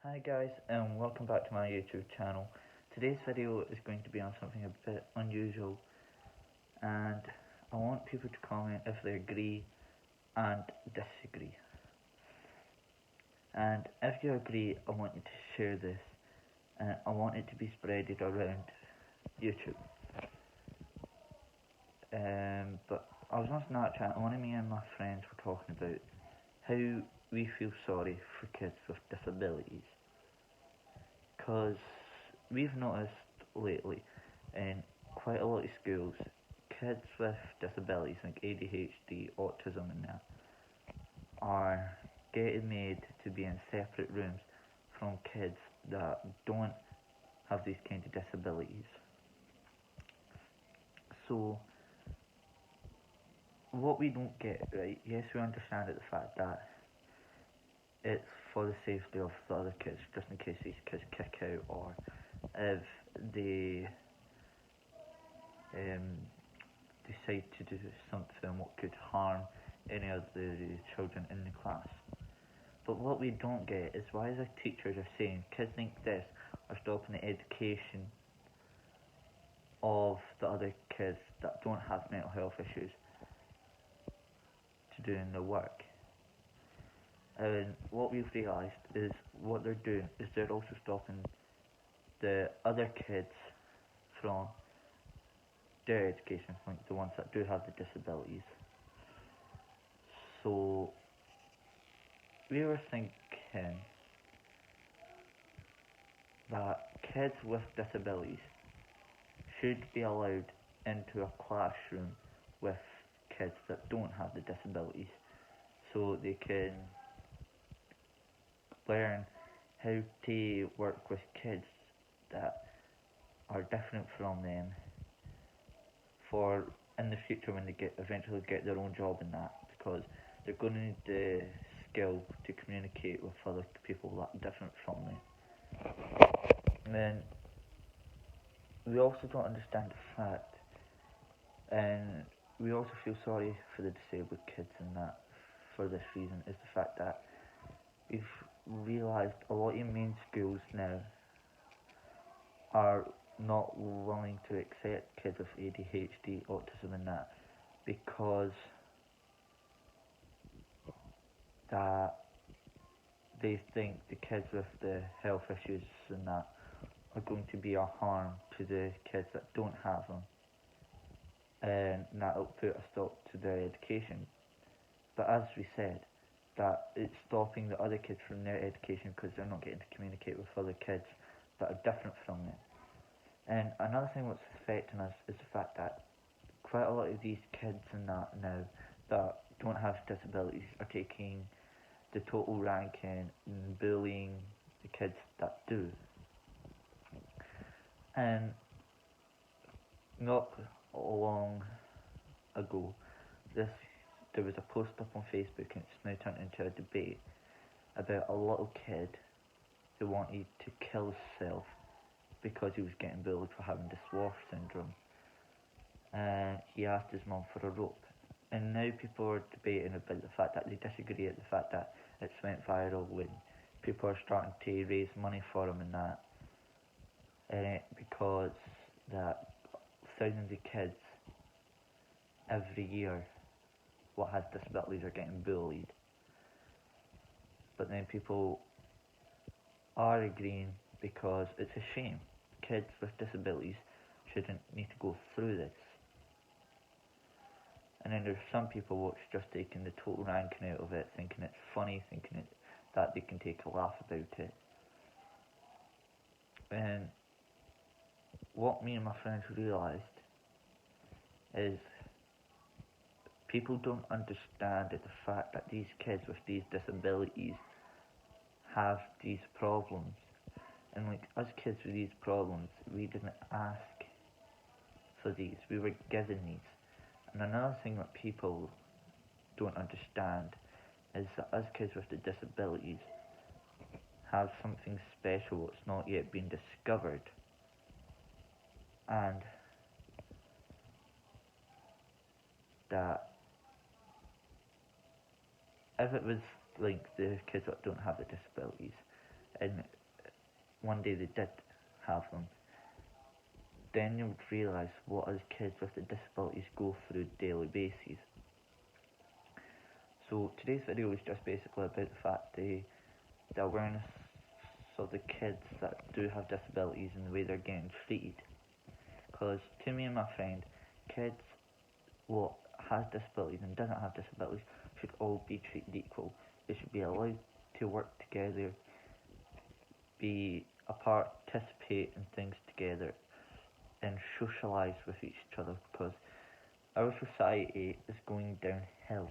Hi guys, and welcome back to my YouTube channel. Today's video is going to be on something a bit unusual, and I want people to comment if they agree and disagree. And if you agree, I want you to share this, and I want it to be spreaded around YouTube. But I was on Snapchat, and one of me and my friends were talking about how we feel sorry for kids with disabilities. Because we've noticed lately in quite a lot of schools, kids with disabilities like ADHD, autism, and that are getting made to be in separate rooms from kids that don't have these kind of disabilities. So, what we don't get, right? Yes, we understand the fact that it's for the safety of the other kids, just in case these kids kick out or if they um, decide to do something what could harm any of the children in the class. But what we don't get is why the teachers are saying kids think this are stopping the education of the other kids that don't have mental health issues to doing their work. And what we've realised is what they're doing is they're also stopping the other kids from their education, like the ones that do have the disabilities. So we were thinking that kids with disabilities should be allowed into a classroom with kids that don't have the disabilities so they can learn how to work with kids that are different from them for in the future when they eventually get their own job in that, because they're going to need the skill to communicate with other people that are different from them. And then we also don't understand the fact, and we also feel sorry for the disabled kids in that for this reason, is the fact that we've realised a lot of main schools now are not willing to accept kids with ADHD, autism and that, because that they think the kids with the health issues and that are going to be a harm to the kids that don't have them, and that'll put a stop to their education. But as we said, that it's stopping the other kids from their education because they're not getting to communicate with other kids that are different from them. And another thing that's affecting us is the fact that quite a lot of these kids and that now that don't have disabilities are taking the total ranking and bullying the kids that do. And not long ago, this there was a post up on Facebook, and it's now turned into a debate about a little kid who wanted to kill himself because he was getting bullied for having the dwarf syndrome. And he asked his mum for a rope. And now people are debating about the fact that they disagree at the fact that it's went viral when people are starting to raise money for him and that. Because that thousands of kids every year what has disabilities are getting bullied. But then people are agreeing because it's a shame. Kids with disabilities shouldn't need to go through this. And then there's some people what's just taking the total ranking out of it, thinking it's funny, thinking that they can take a laugh about it. And what me and my friends realised is people don't understand the fact that these kids with these disabilities have these problems. And like us kids with these problems, we didn't ask for these, we were given these. And another thing that people don't understand is that us kids with the disabilities have something special that's not yet been discovered. And that if it was like the kids that don't have the disabilities, and one day they did have them, then you would realise what us kids with the disabilities go through daily basis. So today's video is just basically about the fact the awareness of the kids that do have disabilities and the way they're getting treated. Because to me and my friend, kids what has disabilities and doesn't have disabilities should all be treated equal. They should be allowed to work together, be apart, participate in things together, and socialise with each other, because our society is going downhill,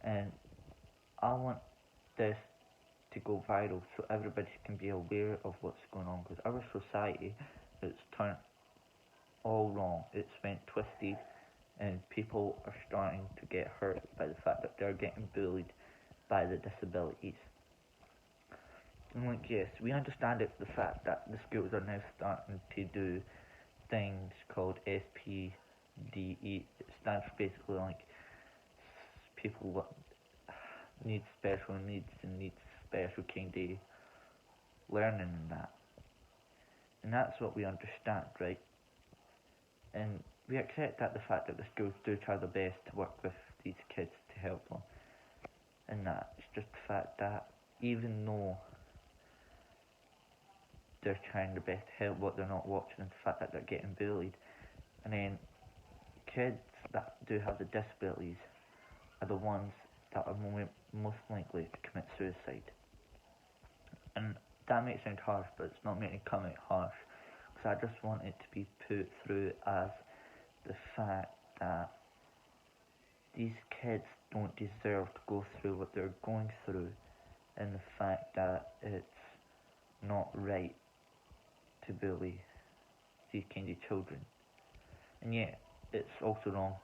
and I want this to go viral so everybody can be aware of what's going on, because our society has turned all wrong. It's went twisted, and people are starting to get hurt by the fact that they're getting bullied by the disabilities. And like, yes, we understand it's the fact that the schools are now starting to do things called SPDE. It stands for basically like people that need special needs and need special kind of learning and that. And that's what we understand, right? And we accept that the fact that the schools do try their best to work with these kids to help them. And that it's just the fact that even though they're trying their best to help, what they're not watching is the fact that they're getting bullied. And then kids that do have the disabilities are the ones that are most likely to commit suicide. And that may sound harsh, but it's not meant to come out harsh, because I just want it to be put through as the fact that these kids don't deserve to go through what they're going through, and the fact that it's not right to bully these kind of children. And yet, it's also wrong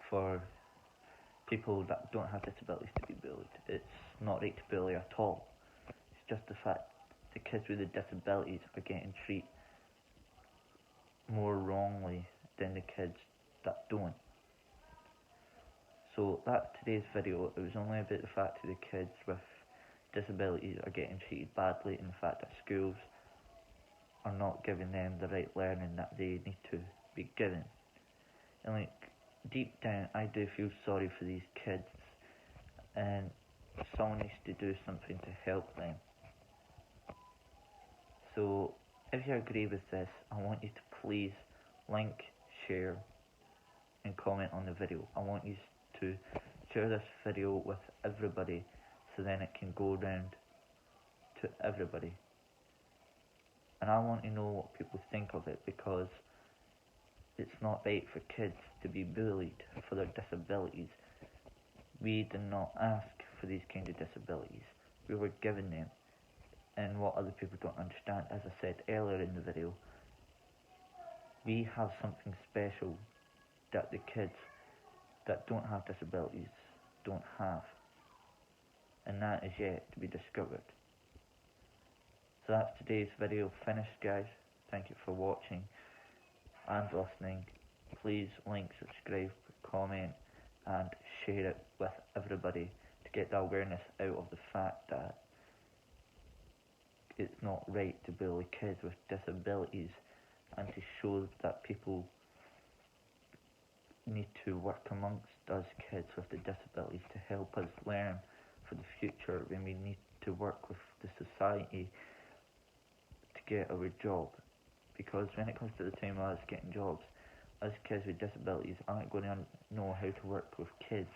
for people that don't have disabilities to be bullied. It's not right to bully at all. It's just the fact the kids with the disabilities are getting treated more wrongly than the kids that don't. So that's today's video. It was only about the fact that the kids with disabilities are getting treated badly, and the fact that schools are not giving them the right learning that they need to be given. And like, deep down, I do feel sorry for these kids, and someone needs to do something to help them. So if you agree with this, I want you to please like, share, and comment on the video. I want you to share this video with everybody, so then it can go around to everybody. And I want to know what people think of it, because it's not right for kids to be bullied for their disabilities. We did not ask for these kind of disabilities. We were given them. And what other people don't understand, as I said earlier in the video, we have something special that the kids that don't have disabilities don't have. And that is yet to be discovered. So that's today's video finished, guys. Thank you for watching and listening. Please like, subscribe, comment, and share it with everybody to get the awareness out of the fact that it's not right to bully kids with disabilities, and to show that people need to work amongst us kids with the disabilities to help us learn for the future, when we need to work with the society to get our job. Because when it comes to the time of us getting jobs, us kids with disabilities aren't going to know how to work with kids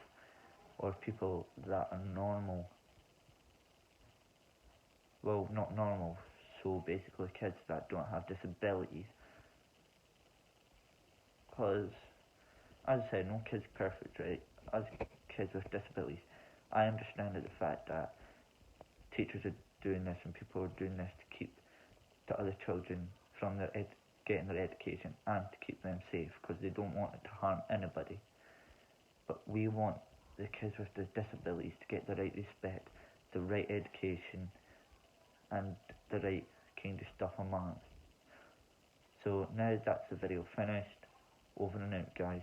or people that are normal. Well, not normal, so basically kids that don't have disabilities. Because, as I said, no kid's perfect, right? As kids with disabilities, I understand the fact that teachers are doing this and people are doing this to keep the other children from getting their education and to keep them safe, because they don't want it to harm anybody. But we want the kids with the disabilities to get the right respect, the right education, and the right kind of stuff among us. So now that's the video finished. Over and out, guys.